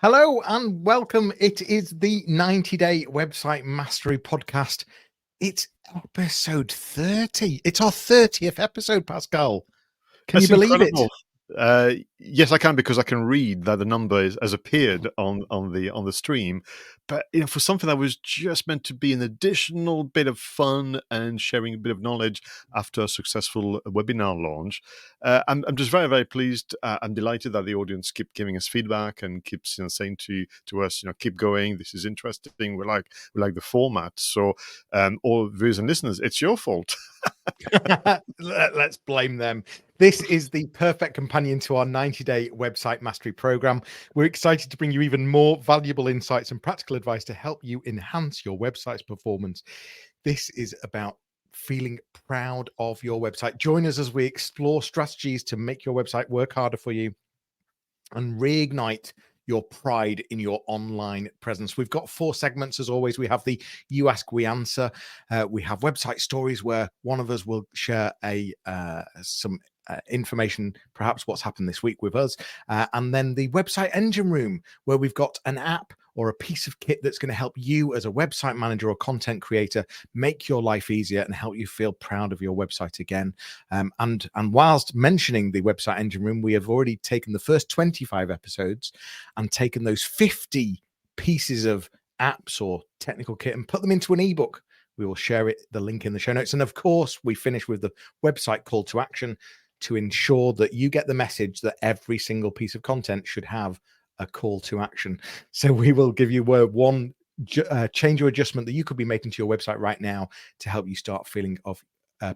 Hello and welcome. It is the 90-day website mastery podcast. It's episode 30. It's our 30th episode, Pascal. Can you That's believe incredible. it? Yes, I can, because I can read that the number has appeared on the stream. But for something that was just meant to be an additional bit of fun and sharing a bit of knowledge after a successful webinar launch, I'm just very, very pleased. I'm delighted that the audience keep giving us feedback and keeps saying to us, keep going. This is interesting. We like the format. So, all viewers and listeners, it's your fault. Let's blame them. This is the perfect companion to our 90-day website mastery program. We're excited to bring you even more valuable insights and practical advice to help you enhance your website's performance. This is about feeling proud of your website. Join us as we explore strategies to make your website work harder for you and reignite your pride in your online presence. We've got 4 segments as always. We have the You Ask, We Answer. We have website stories where one of us will share some information, perhaps what's happened this week with us. And then the website engine room, where we've got an app or a piece of kit that's going to help you as a website manager or content creator make your life easier and help you feel proud of your website again. And whilst mentioning the website engine room, we have already taken the first 25 episodes and taken those 50 pieces of apps or technical kit and put them into an ebook. We will share the link in the show notes. And of course, we finish with the website call to action to ensure that you get the message that every single piece of content should have a call to action. So we will give you one change or adjustment that you could be making to your website right now to help you start feeling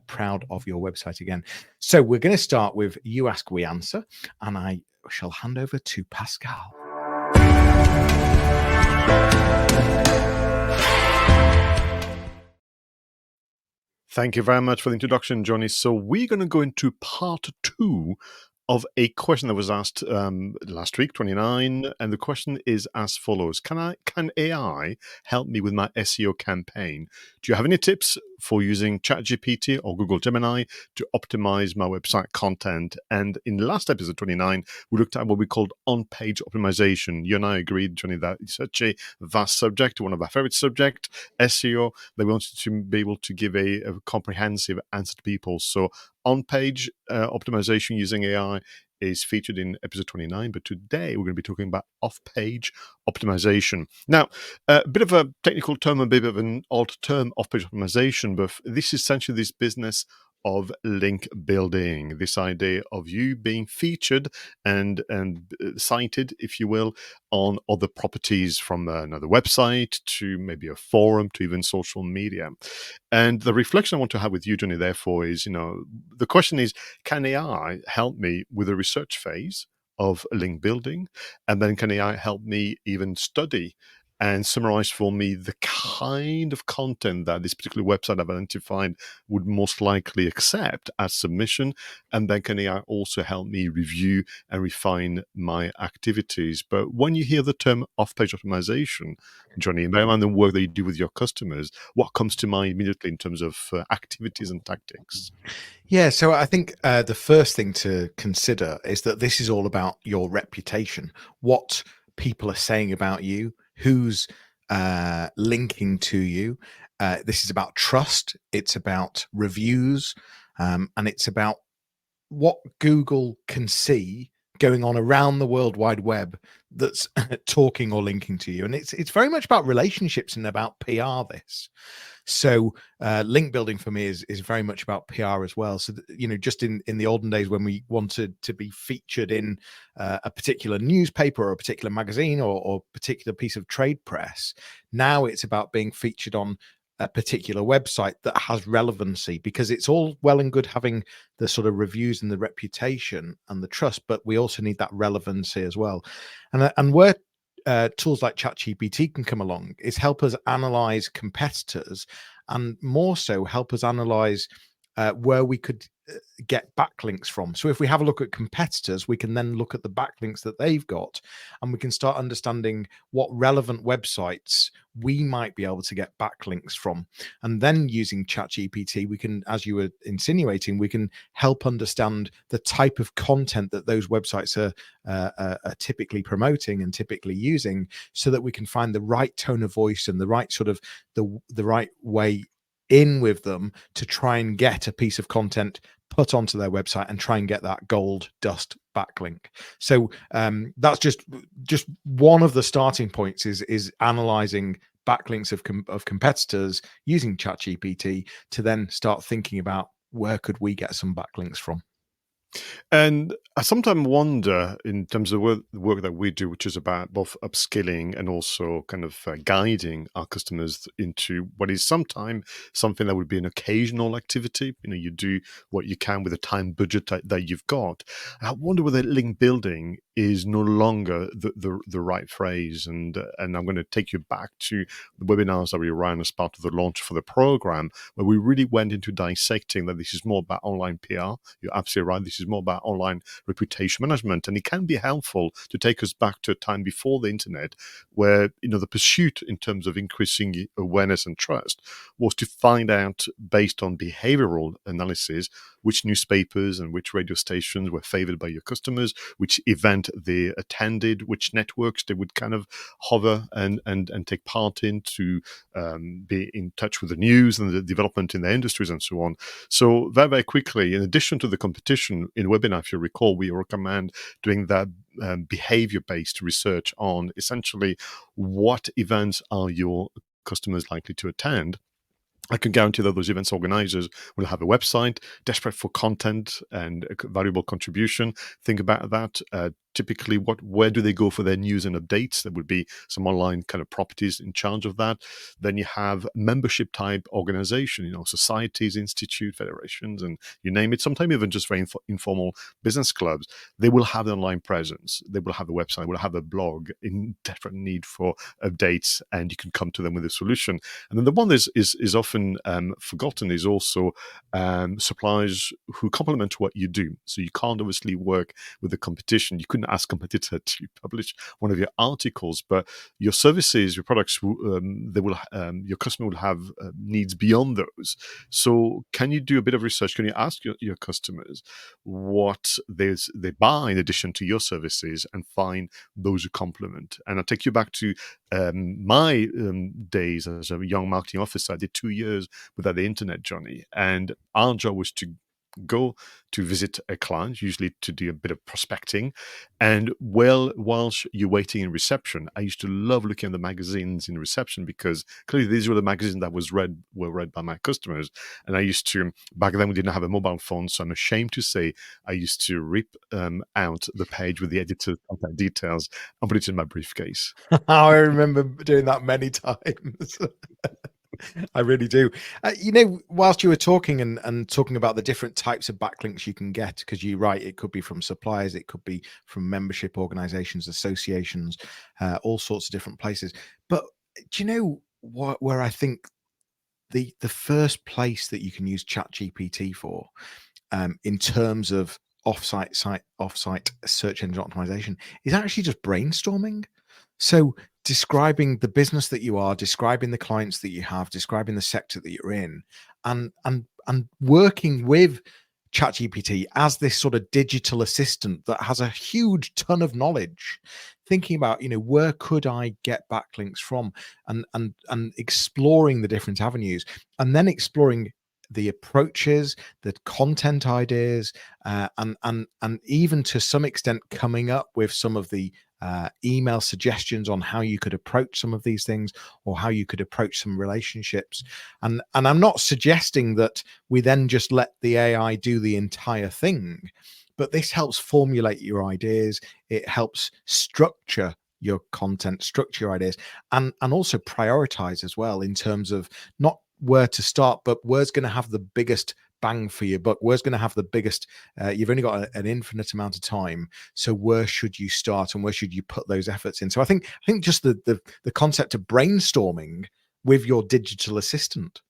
proud of your website again. So we're going to start with You Ask, We Answer, and I shall hand over to Pascal. Thank you very much for the introduction, Jonny. So we're going to go into part 2 of a question that was asked last week, 29, and the question is as follows: Can AI help me with my SEO campaign? Do you have any tips for using ChatGPT or Google Gemini to optimize my website content? And in the last episode, 29, we looked at what we called on-page optimization. You and I agreed, Jonny, that it's such a vast subject, one of our favorite subjects, SEO, that we wanted to be able to give a comprehensive answer to people. So on-page optimization using AI is featured in episode 29, but today we're going to be talking about off-page optimization. Now, a bit of a technical term, a bit of an odd term, off-page optimization, but this is essentially this business of link building, this idea of you being featured and cited, if you will, on other properties, from another website to maybe a forum to even social media. And the reflection I want to have with you, Jonny, therefore, is, the question is, can AI help me with the research phase of link building? And then can AI help me even study and summarize for me the kind of content that this particular website I've identified would most likely accept as submission? And then can AI also help me review and refine my activities? But when you hear the term off-page optimization, Jonny, and bear in mind the work that you do with your customers, what comes to mind immediately in terms of activities and tactics? Yeah, so I think the first thing to consider is that this is all about your reputation, what people are saying about you, who's linking to you. This is about trust. It's about reviews, and it's about what Google can see going on around the World Wide Web that's talking or linking to you. And it's very much about relationships and about PR, this. So link building for me is very much about PR as well. So, just in the olden days when we wanted to be featured in a particular newspaper or a particular magazine or particular piece of trade press, now it's about being featured on a particular website that has relevancy, because it's all well and good having the sort of reviews and the reputation and the trust, but we also need that relevancy as well. And where tools like ChatGPT can come along is help us analyze competitors, and more so help us analyze where we could get backlinks from. So if we have a look at competitors, we can then look at the backlinks that they've got, and we can start understanding what relevant websites we might be able to get backlinks from. And then using ChatGPT, we can, as you were insinuating, we can help understand the type of content that those websites are typically promoting and typically using, so that we can find the right tone of voice and the right sort of the right way in with them to try and get a piece of content put onto their website and try and get that gold dust backlink. So that's just one of the starting points is analyzing backlinks of competitors using ChatGPT to then start thinking about where could we get some backlinks from. And I sometimes wonder, in terms of the work that we do, which is about both upskilling and also kind of guiding our customers into what is sometimes something that would be an occasional activity. You do what you can with the time budget that you've got. I wonder whether link building is no longer the right phrase. And I'm going to take you back to the webinars that we ran as part of the launch for the program, where we really went into dissecting that this is more about online PR. You're absolutely right. This is more about online reputation management, and it can be helpful to take us back to a time before the internet, where the pursuit in terms of increasing awareness and trust was to find out, based on behavioral analysis, which newspapers and which radio stations were favored by your customers, which event they attended, which networks they would kind of hover and take part in to be in touch with the news and the development in their industries and so on. So very, very quickly, in addition to the competition in webinar, if you recall, we recommend doing that behavior-based research on essentially what events are your customers likely to attend. I can guarantee that those events organizers will have a website, desperate for content and valuable contribution. Think about that. Typically, where do they go for their news and updates? There would be some online kind of properties in charge of that. Then you have membership type organization, societies, institute, federations, and you name it. Sometimes even just very informal business clubs. They will have an online presence. They will have a website. They will have a blog in desperate need for updates, and you can come to them with a solution. And then the one that is often forgotten is also suppliers who complement what you do. So you can't obviously work with the competition. You couldn't ask competitor to publish one of your articles, but your services, your products, your customer will have needs beyond those. So can you do a bit of research? Can you ask your customers what they buy in addition to your services and find those who complement? And I'll take you back to my days as a young marketing officer. I did 2 years without the internet, Jonny, and our job was to go to visit a client, usually to do a bit of prospecting. And whilst you're waiting in reception, I used to love looking at the magazines in reception, because clearly these were the magazines that were read by my customers. And I used to, back then we didn't have a mobile phone, so I'm ashamed to say I used to rip out the page with the editor's contact details and put it in my briefcase. I remember doing that many times. I really do. Whilst you were talking and talking about the different types of backlinks you can get, because you're right, it could be from suppliers, it could be from membership organizations, associations, all sorts of different places. But do you know where I think the first place that you can use ChatGPT for, in terms of offsite search engine optimization, is actually just brainstorming. So describing the business that you are, describing the clients that you have, describing the sector that you're in, and working with ChatGPT as this sort of digital assistant that has a huge ton of knowledge, thinking about, where could I get backlinks from, and exploring the different avenues, and then exploring the approaches, the content ideas, and even to some extent coming up with some of the email suggestions on how you could approach some of these things, or how you could approach some relationships. And I'm not suggesting that we then just let the AI do the entire thing, but this helps formulate your ideas. It helps structure your content, structure your ideas, and also prioritize as well, in terms of not where to start, but where's going to have the biggest bang for your buck, where's going to have the biggest, you've only got an infinite amount of time, so where should you start and where should you put those efforts in? So I think just the concept of brainstorming with your digital assistant.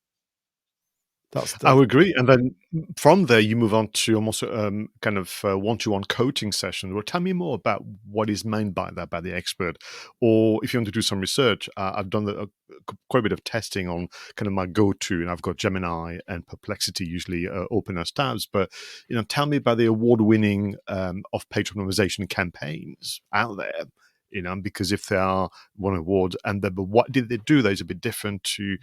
I would agree. And then from there, you move on to almost kind of one-to-one coaching session. Well, tell me more about what is meant by that, by the expert. Or if you want to do some research, I've done quite a bit of testing on kind of my go-to, and I've got Gemini and Perplexity usually open as tabs. But, tell me about the award-winning off-page optimization campaigns out there. Because if they are won award, but what did they do that is a bit different to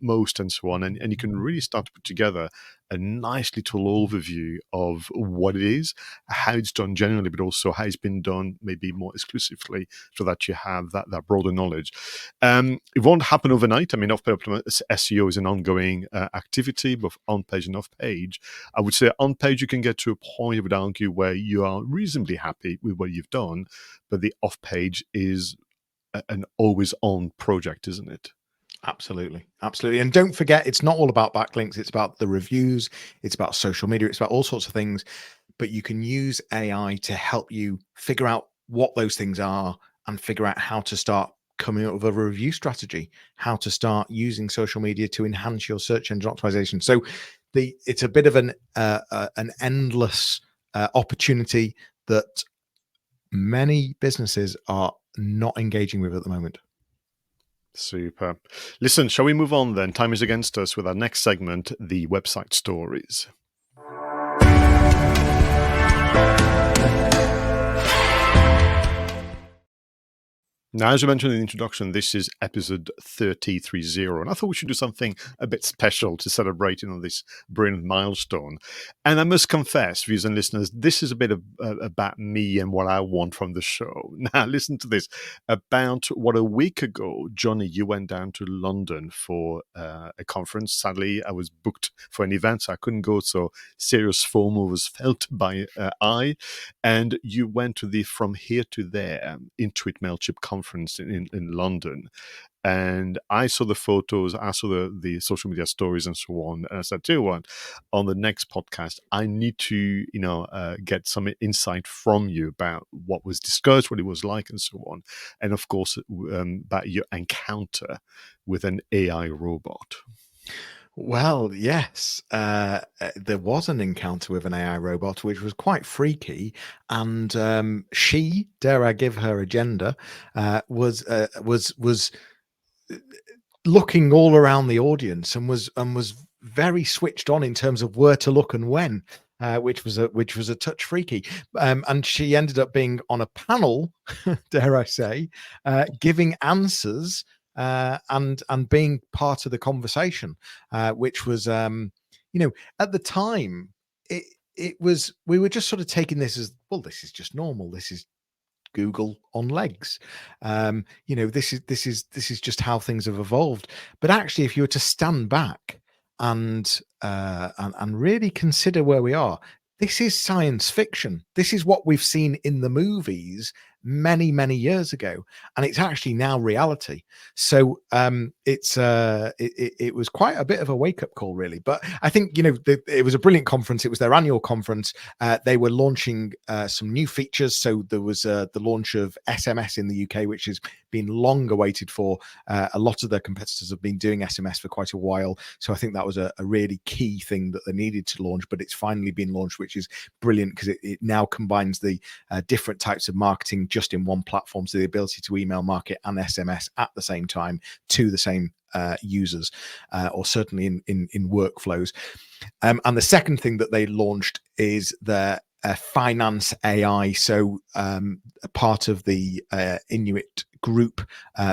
most and so on, and you can really start to put together a nice little overview of what it is, how it's done generally, but also how it's been done maybe more exclusively, so that you have that broader knowledge. It won't happen overnight. I mean, off-page SEO is an ongoing activity, both on-page and off-page. I would say on-page you can get to a point, I would argue, where you are reasonably happy with what you've done, but the off-page is an always-on project, isn't it? Absolutely. And don't forget, it's not all about backlinks. It's about the reviews. It's about social media. It's about all sorts of things. But you can use AI to help you figure out what those things are and figure out how to start coming up with a review strategy, how to start using social media to enhance your search engine optimization. So it's a bit of an endless opportunity that many businesses are not engaging with at the moment. Super. Listen, shall we move on then? Time is against us with our next segment, the website stories. Now, as I mentioned in the introduction, this is episode 30, and I thought we should do something a bit special to celebrate this brilliant milestone. And I must confess, viewers and listeners, this is a bit about me and what I want from the show. Now, listen to this. About, a week ago, Jonny, you went down to London for a conference. Sadly, I was booked for an event, so I couldn't go, so serious FOMO was felt by I. And you went to the From Here to There Intuit Mailchimp Conference in London, and I saw the photos, I saw the social media stories and so on, and I said, tell you what, on the next podcast I need to get some insight from you about what was discussed, what it was like and so on, and of course about your encounter with an AI robot. Well, yes, there was an encounter with an AI robot, which was quite freaky, and she, dare I give her a gender, was looking all around the audience and was very switched on in terms of where to look and when, which was a touch freaky. And she ended up being on a panel, dare I say, giving answers. And being part of the conversation, which was, at the time, we were just sort of taking this as, well, this is just normal. This is Google on legs. This is just how things have evolved. But actually, if you were to stand back and really consider where we are, this is science fiction. This is what we've seen in the movies many years ago, and it's actually now reality. So it was quite a bit of a wake-up call, really. But I think it was a brilliant conference. It was their annual conference. They were launching some new features. So there was the launch of SMS in the UK, which has been long awaited for. A lot of their competitors have been doing SMS for quite a while, so I think that was a really key thing that they needed to launch, but it's finally been launched, which is brilliant because it now combines the different types of marketing just in one platform, so the ability to email market and SMS at the same time to the same users, or certainly in workflows. And the second thing that they launched is their finance AI. So a part of the Inuit group,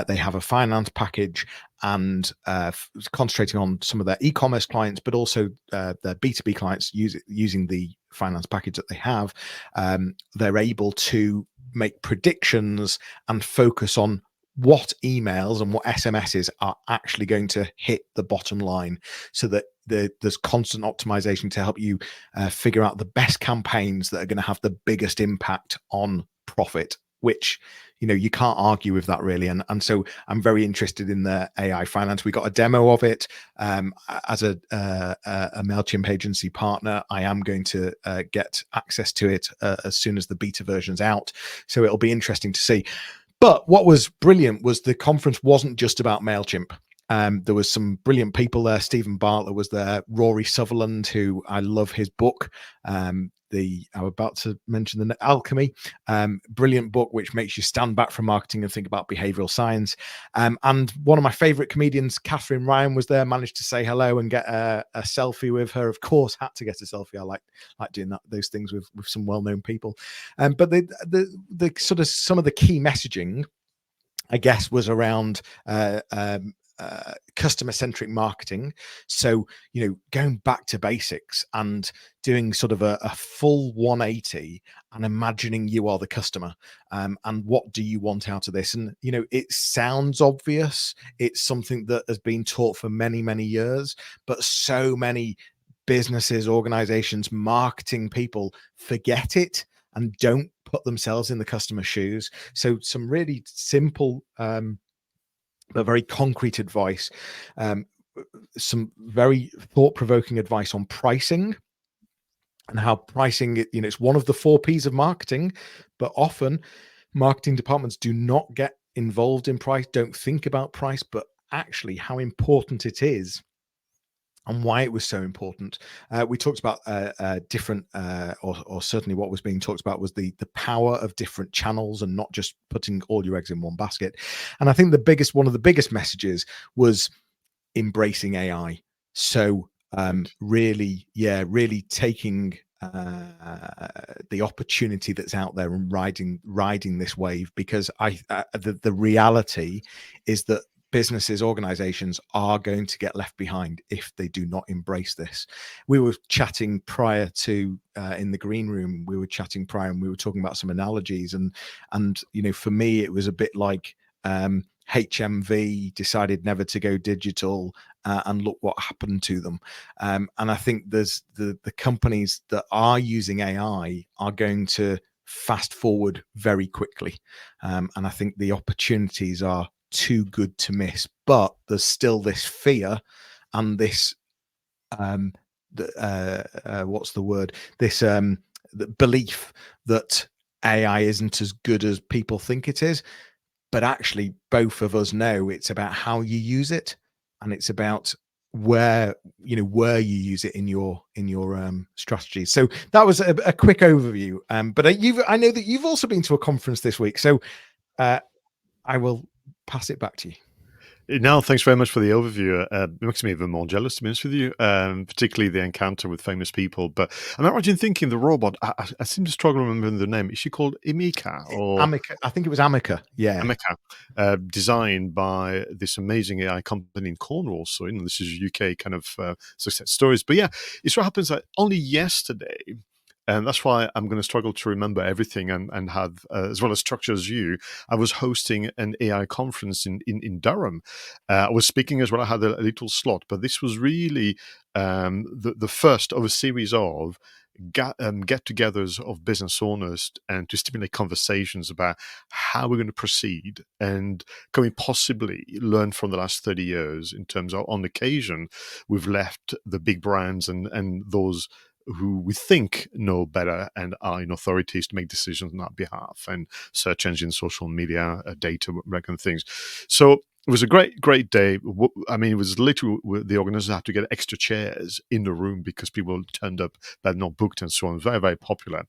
they have a finance package, and concentrating on some of their e-commerce clients, but also their B2B clients using the finance package that they have. They're able to make predictions and focus on what emails and what SMSs are actually going to hit the bottom line, so that there's constant optimization to help you figure out the best campaigns that are going to have the biggest impact on profit, which you can't argue with that, really. And so I'm very interested in the AI finance. We got a demo of it as a Mailchimp agency partner. I am going to get access to it as soon as the beta version's out, so it'll be interesting to see. But what was brilliant was the conference wasn't just about Mailchimp. There was some brilliant people there. Stephen Bartlett was there. Rory Sutherland, who I love his book. I'm about to mention the Alchemy, brilliant book which makes you stand back from marketing and think about behavioral science. And one of my favorite comedians, Catherine Ryan, was there. Managed to say hello and get a selfie with her. Of course, had to get a selfie. I like doing those things with some well-known people. But the sort of some of the key messaging, I guess, was around customer-centric marketing. So, going back to basics and doing sort of a full 180 and imagining you are the customer, and what do you want out of this? And, it sounds obvious. It's something that has been taught for many, many years, but so many businesses, organizations, marketing people forget it and don't put themselves in the customer's shoes. So some really simple but very concrete advice, some very thought-provoking advice on pricing and how pricing, it's one of the 4 P's of marketing, but often marketing departments do not get involved in price, don't think about price, but actually how important it is and why it was so important. We talked about different, or certainly what was being talked about was the power of different channels and not just putting all your eggs in one basket. And I think one of the biggest messages was embracing AI. So really taking the opportunity that's out there and riding this wave, because the reality is that businesses, organizations are going to get left behind if they do not embrace this. We were chatting prior to in the green room, and we were talking about some analogies, and for me it was a bit like HMV decided never to go digital, and look what happened to them. And I think there's the companies that are using AI are going to fast forward very quickly, and I think the opportunities are too good to miss. But there's still this fear and this what's the word? This the belief that AI isn't as good as people think it is. But actually, both of us know it's about how you use it, and it's about where you use it in your strategy. So that was a quick overview. But I know that you've also been to a conference this week, so I will pass it back to you. No, thanks very much for the overview. It makes me even more jealous, to be honest with you, particularly the encounter with famous people. But I'm imagine thinking the robot, I seem to struggle remembering the name. Is she called Emika or Amica? I think it was Amica. Yeah. Amica, designed by this amazing AI company in Cornwall. So, this is UK kind of success stories. But yeah, it so happens that only yesterday, and that's why I'm going to struggle to remember everything and have as well as structure as you. I was hosting an AI conference in Durham. I was speaking as well. I had a little slot, but this was really the first of a series of get-togethers of business owners and to stimulate conversations about how we're going to proceed and can we possibly learn from the last 30 years in terms of, on occasion, we've left the big brands and those who we think know better and are in authorities to make decisions on our behalf, and search engines, social media, data, reckon things. So it was a great day. I mean, it was literally the organizers had to get extra chairs in the room because people turned up that had not booked and so on. Very, very popular.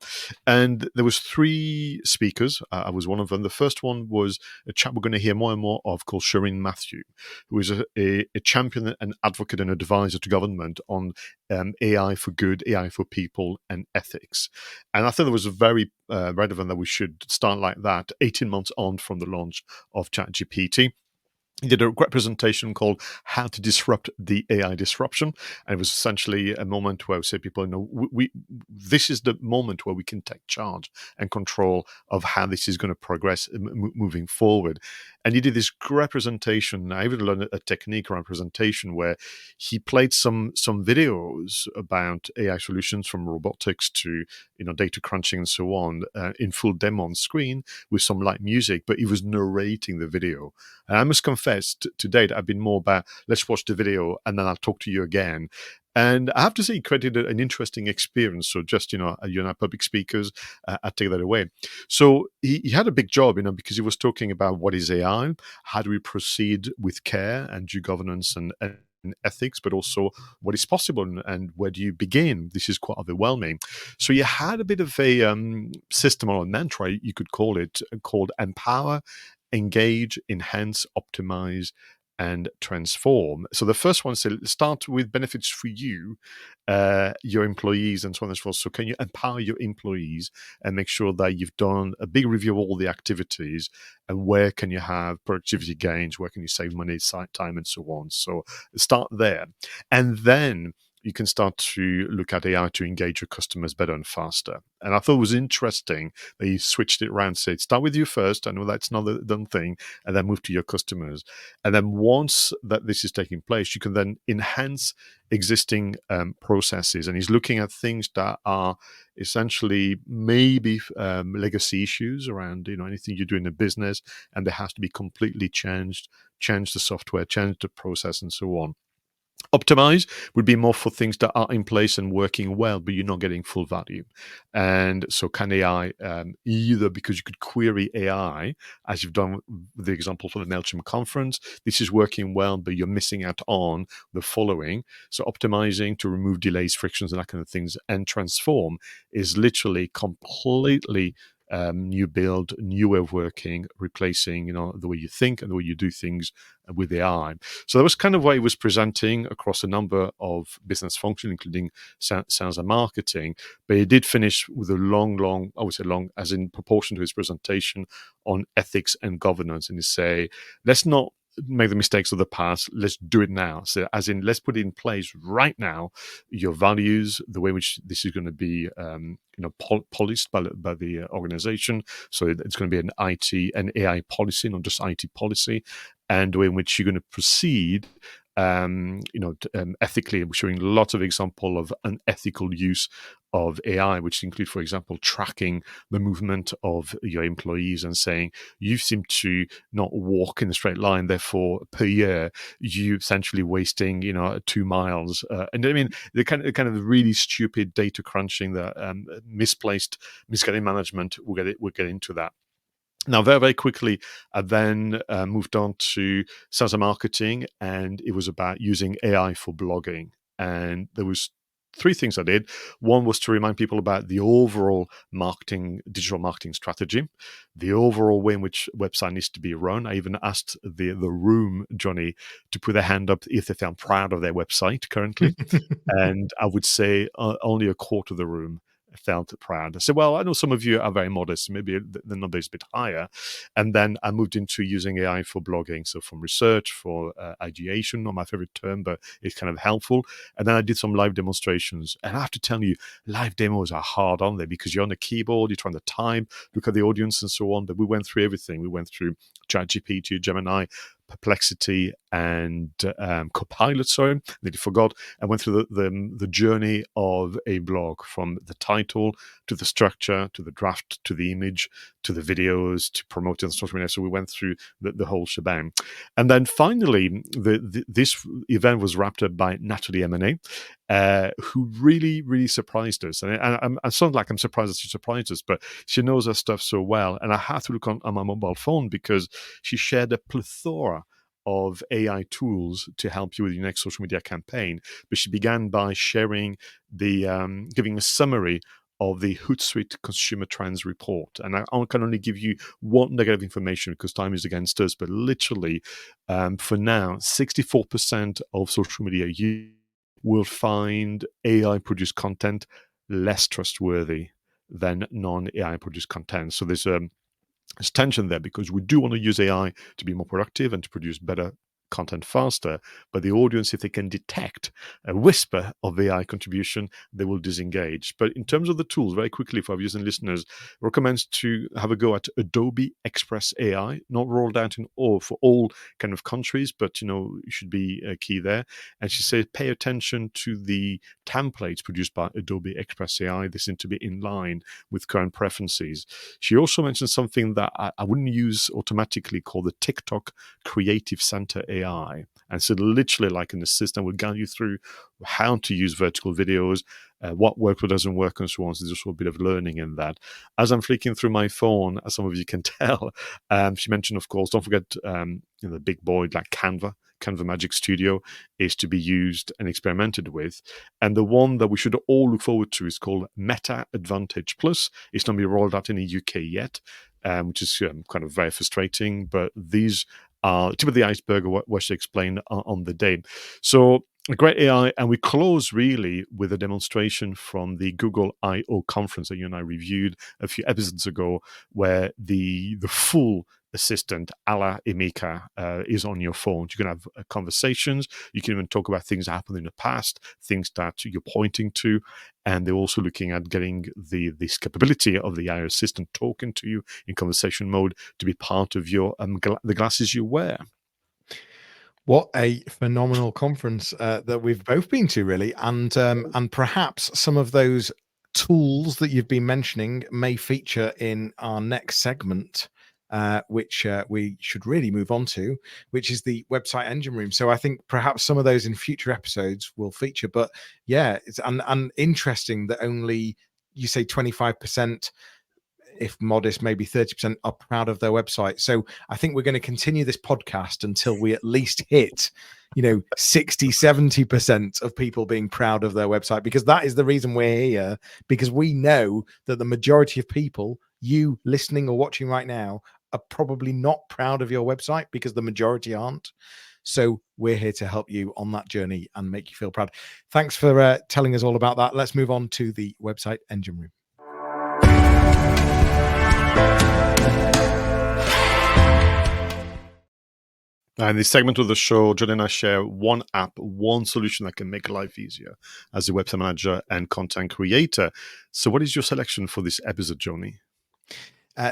And there was 3 speakers. I was one of them. The first one was a chap we're going to hear more and more of called Shireen Matthew, who is a champion, an advocate and advisor to government on AI for good, AI for people, and ethics. And I thought it was very relevant that we should start like that 18 months on from the launch of ChatGPT. He did a great presentation called How to Disrupt the AI Disruption. And it was essentially a moment where we say people, this is the moment where we can take charge and control of how this is going to progress moving forward. And he did this great presentation. I even learned a technique around presentation where he played some videos about AI solutions from robotics to data crunching and so on in full demo on screen with some light music, but he was narrating the video. And I must confess, to date, I've been more about let's watch the video and then I'll talk to you again. And I have to say, he created an interesting experience. So just, you're not public speakers, I take that away. So he had a big job, because he was talking about what is AI, how do we proceed with care and due governance and ethics, but also what is possible and where do you begin? This is quite overwhelming. So you had a bit of a system or a mantra, you could call it, called empower, engage, enhance, optimize, and transform. So the first one said, start with benefits for you, your employees, and so on and so forth. So can you empower your employees and make sure that you've done a big review of all the activities and where can you have productivity gains, where can you save money, time, and so on. So start there. And then you can start to look at AI to engage your customers better and faster. And I thought it was interesting that you switched it around, said, start with you first. I know that's not a done thing, and then move to your customers. And then once that this is taking place, you can then enhance existing processes. And he's looking at things that are essentially maybe legacy issues around, anything you do in a business, and there has to be completely changed, change the software, change the process, and so on. Optimize would be more for things that are in place and working well, but you're not getting full value. And so can AI, either because you could query AI, as you've done with the example for the Mailchimp conference, this is working well, but you're missing out on the following. So optimizing to remove delays, frictions, and that kind of things, and transform is literally completely new build, new way of working, replacing, the way you think and the way you do things with AI. So that was kind of what he was presenting across a number of business functions, including sales and marketing. But he did finish with a long, I would say long, as in proportion to his presentation, on ethics and governance. And he say, let's not make the mistakes of the past. Let's do it now. So as in, let's put in place right now your values, the way in which this is going to be, policed by the organization. So it's going to be an IT and AI policy, not just IT policy, and the way in which you're going to proceed ethically. We're showing lots of example of unethical use of AI, which include, for example, tracking the movement of your employees and saying, you seem to not walk in a straight line, therefore per year, you essentially wasting, 2 miles. And I mean, the kind of really stupid data crunching, that misguided management, we'll get into that. Now, very, very quickly, I then moved on to sales and marketing, and it was about using AI for blogging. And there was 3 things I did. One was to remind people about the overall digital marketing strategy, the overall way in which website needs to be run. I even asked the room, Jonny, to put their hand up if they felt proud of their website currently. And I would say only a quarter of the room felt proud. I said, well, I know some of you are very modest. Maybe the number is a bit higher. And then I moved into using AI for blogging. So from research for ideation, not my favorite term, but it's kind of helpful. And then I did some live demonstrations. And I have to tell you, live demos are hard on there because you're on the keyboard, you're trying to time, look at the audience and so on. But we went through everything. We went through ChatGPT, Gemini, Perplexity, and Copilot, sorry, nearly forgot. I went through the journey of a blog, from the title to the structure to the draft to the image to the videos to promoting social media. So we went through the whole shebang. And then finally, this event was wrapped up by Natalie M&A, who really, really surprised us. And I sound like I'm surprised that she surprised us, but she knows her stuff so well. And I had to look on my mobile phone because she shared a plethora of AI tools to help you with your next social media campaign. But she began by sharing giving a summary of the Hootsuite Consumer Trends Report. And I can only give you one negative information because time is against us, but literally, for now, 64% of social media use will find AI-produced content less trustworthy than non-AI produced content. So there's tension there because we do want to use AI to be more productive and to produce better content faster, but the audience, if they can detect a whisper of AI contribution, they will disengage. But in terms of the tools, very quickly for our viewers and listeners, recommends to have a go at Adobe Express AI, not rolled out for all kind of countries, but you should be key there. And she says pay attention to the templates produced by Adobe Express AI. They seem to be in line with current preferences. She also mentioned something that I wouldn't use automatically, called the TikTok Creative Center AI. AI. And so literally like an assistant will guide you through how to use vertical videos, what works, what doesn't work, and so on. So there's just a bit of learning in that. As I'm flicking through my phone, as some of you can tell, she mentioned, of course, don't forget the big boy like Canva Magic Studio is to be used and experimented with. And the one that we should all look forward to is called Meta Advantage Plus. It's not been rolled out in the UK yet, which is kind of very frustrating. But these are tip of the iceberg of what she explained on the day. So a great AI, and we close really with a demonstration from the Google I/O conference that you and I reviewed a few episodes ago, where the full assistant a la Emeka is on your phone. You can have conversations. You can even talk about things that happened in the past, things that you're pointing to. And they're also looking at getting this capability of the AI assistant talking to you in conversation mode to be part of your the glasses you wear. What a phenomenal conference that we've both been to, really, and perhaps some of those tools that you've been mentioning may feature in our next segment, which we should really move on to, which is the website engine room. So I think perhaps some of those in future episodes will feature. But yeah, it's and interesting that only, you say, 25%, if modest, maybe 30% are proud of their website. So I think we're going to continue this podcast until we at least hit, 60, 70% of people being proud of their website, because that is the reason we're here, because we know that the majority of people, you listening or watching right now, are probably not proud of your website, because the majority aren't. So we're here to help you on that journey and make you feel proud. Thanks for telling us all about that. Let's move on to the website engine room. In this segment of the show, Jonny and I share one app, one solution that can make life easier as a website manager and content creator. So what is your selection for this episode, Jonny?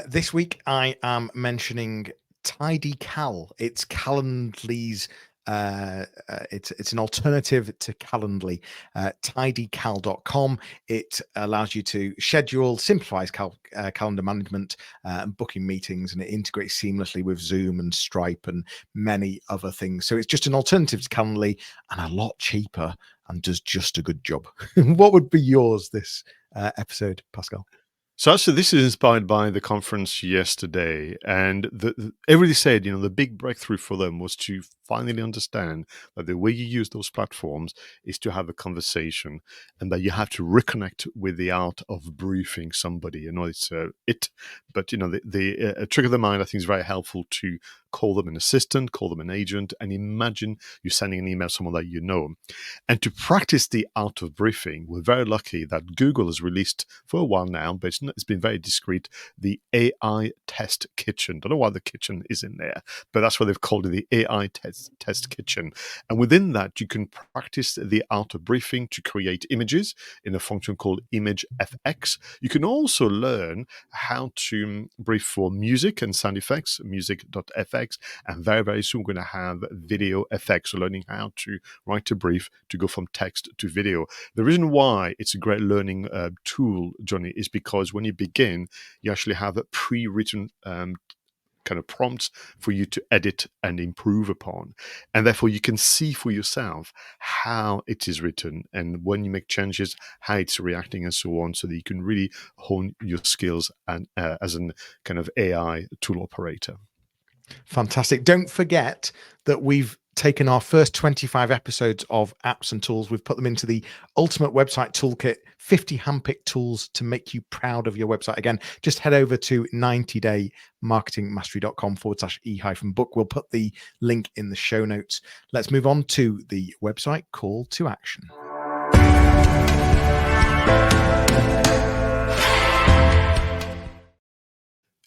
This week, I am mentioning TidyCal. It's Calendly's. It's an alternative to Calendly. TidyCal.com. It allows you to schedule, simplifies calendar management and booking meetings, and it integrates seamlessly with Zoom and Stripe and many other things. So it's just an alternative to Calendly and a lot cheaper and does just a good job. What would be yours this episode, Pascal? So actually, this is inspired by the conference yesterday, and everybody said, the big breakthrough for them was to finally understand that the way you use those platforms is to have a conversation, and that you have to reconnect with the art of briefing somebody. It's but the trick of the mind, I think, is very helpful to call them an assistant, call them an agent, and imagine you're sending an email to someone that you know. And to practice the art of briefing, we're very lucky that Google has released for a while now, but it's been very discreet, the AI Test Kitchen. Don't know why the kitchen is in there, but that's what they've called it, the AI Test Kitchen. And within that, you can practice the art of briefing to create images in a function called Image FX. You can also learn how to brief for music and sound effects, music.fx. And very, very soon we're going to have video effects, so learning how to write a brief to go from text to video. The reason why it's a great learning tool, Jonny, is because when you begin, you actually have a pre-written kind of prompts for you to edit and improve upon. And therefore you can see for yourself how it is written, and when you make changes, how it's reacting and so on, so that you can really hone your skills and as an kind of AI tool operator. Fantastic. Don't forget that we've taken our first 25 episodes of apps and tools. We've put them into the Ultimate Website Toolkit, 50 handpicked tools to make you proud of your website. Again, just head over to 90daymarketingmastery.com/e-book. We'll put the link in the show notes. Let's move on to the website call to action.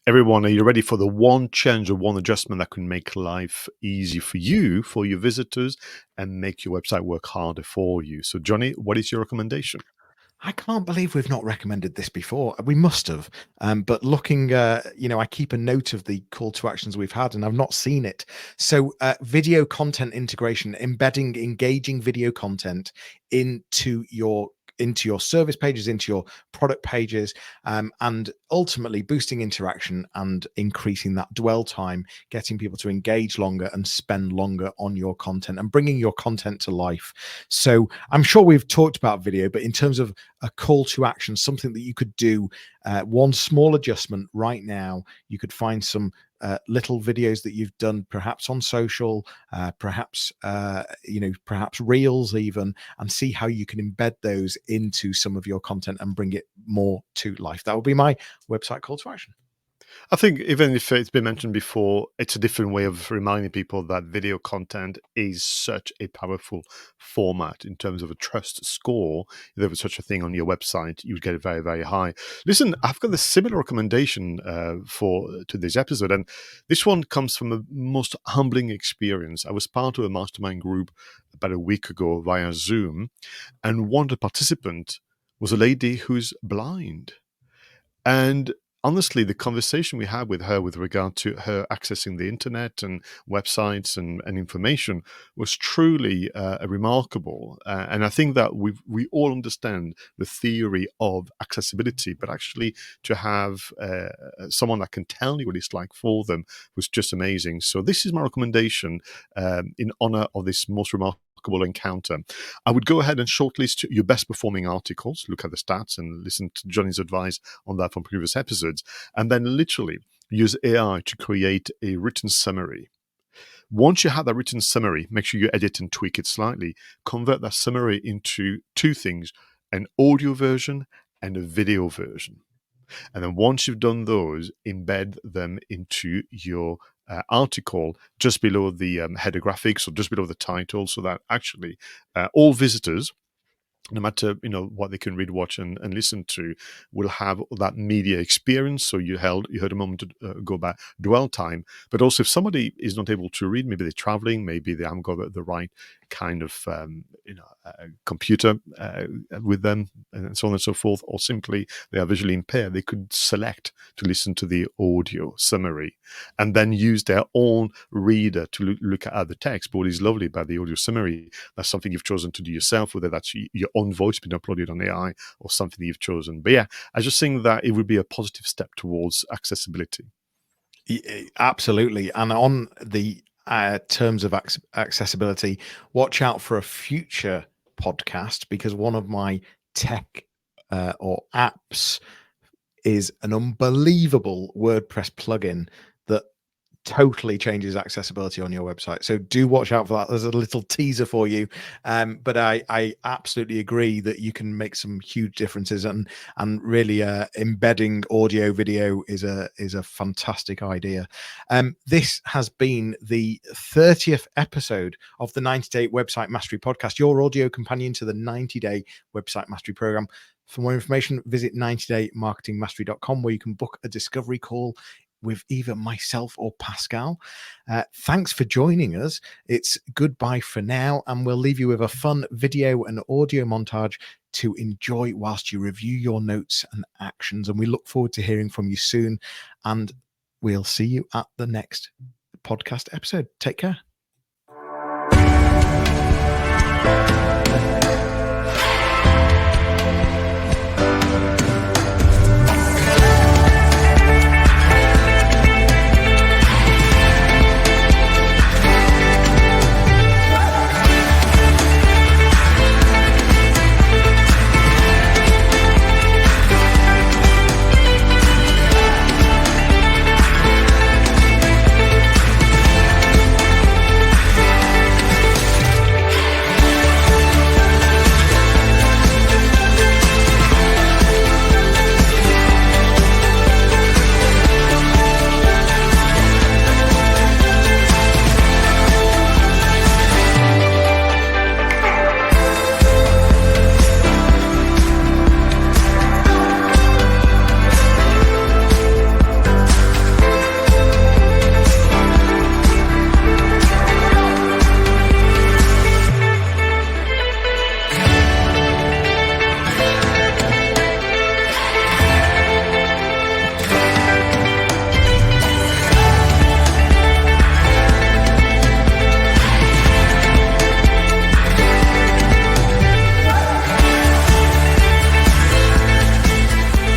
Everyone, are you ready for the one change or one adjustment that can make life easy for you, for your visitors, and make your website work harder for you? So, Jonny, what is your recommendation? I can't believe we've not recommended this before. We must have. But looking, I keep a note of the call to actions we've had, and I've not seen it. So video content integration, embedding engaging video content into your into your service pages, into your product pages, and ultimately boosting interaction and increasing that dwell time, getting people to engage longer and spend longer on your content and bringing your content to life. So I'm sure we've talked about video, but in terms of a call to action, something that you could do, one small adjustment right now, you could find some little videos that you've done, perhaps on social, perhaps reels even, and see how you can embed those into some of your content and bring it more to life. That would be my website call to action. I think even if it's been mentioned before, it's a different way of reminding people that video content is such a powerful format in terms of a trust score. If there was such a thing on your website, you'd get it very, very high. Listen, I've got a similar recommendation for today's episode, and this one comes from a most humbling experience. I was part of a mastermind group about a week ago via Zoom, and one of the participants was a lady who's blind. And honestly, the conversation we had with her with regard to her accessing the internet and websites and information was truly remarkable. And I think that we all understand the theory of accessibility, but actually to have someone that can tell you what it's like for them was just amazing. So this is my recommendation in honor of this most remarkable encounter. I would go ahead and shortlist your best performing articles, look at the stats and listen to Jonny's advice on that from previous episodes, and then literally use AI to create a written summary. Once you have that written summary, make sure you edit and tweak it slightly. Convert that summary into two things, an audio version and a video version. And then once you've done those, embed them into your article just below the header graphics or just below the title, so that actually all visitors, no matter what they can read, watch, and listen to, will have that media experience. So you heard a moment ago about dwell time, but also if somebody is not able to read, maybe they're traveling, maybe they haven't got the right kind of computer with them, and so on and so forth, or simply they are visually impaired, they could select to listen to the audio summary and then use their own reader to look at the text. But what is lovely about the audio summary, that's something you've chosen to do yourself, whether that's your own voice being uploaded on AI or something that you've chosen. But yeah, I just think that it would be a positive step towards accessibility. Absolutely. And on the terms of accessibility, watch out for a future podcast, because one of my tech or apps is an unbelievable WordPress plugin that totally changes accessibility on your website. So do watch out for that. There's a little teaser for you. But I absolutely agree that you can make some huge differences, and really embedding audio video is a fantastic idea. This has been the 30th episode of the 90-Day Website Mastery Podcast, your audio companion to the 90-Day Website Mastery Program. For more information, visit 90daymarketingmastery.com, where you can book a discovery call with either myself or Pascal. Thanks for joining us. It's goodbye for now, and we'll leave you with a fun video and audio montage to enjoy whilst you review your notes and actions. And we look forward to hearing from you soon, and we'll see you at the next podcast episode. Take care.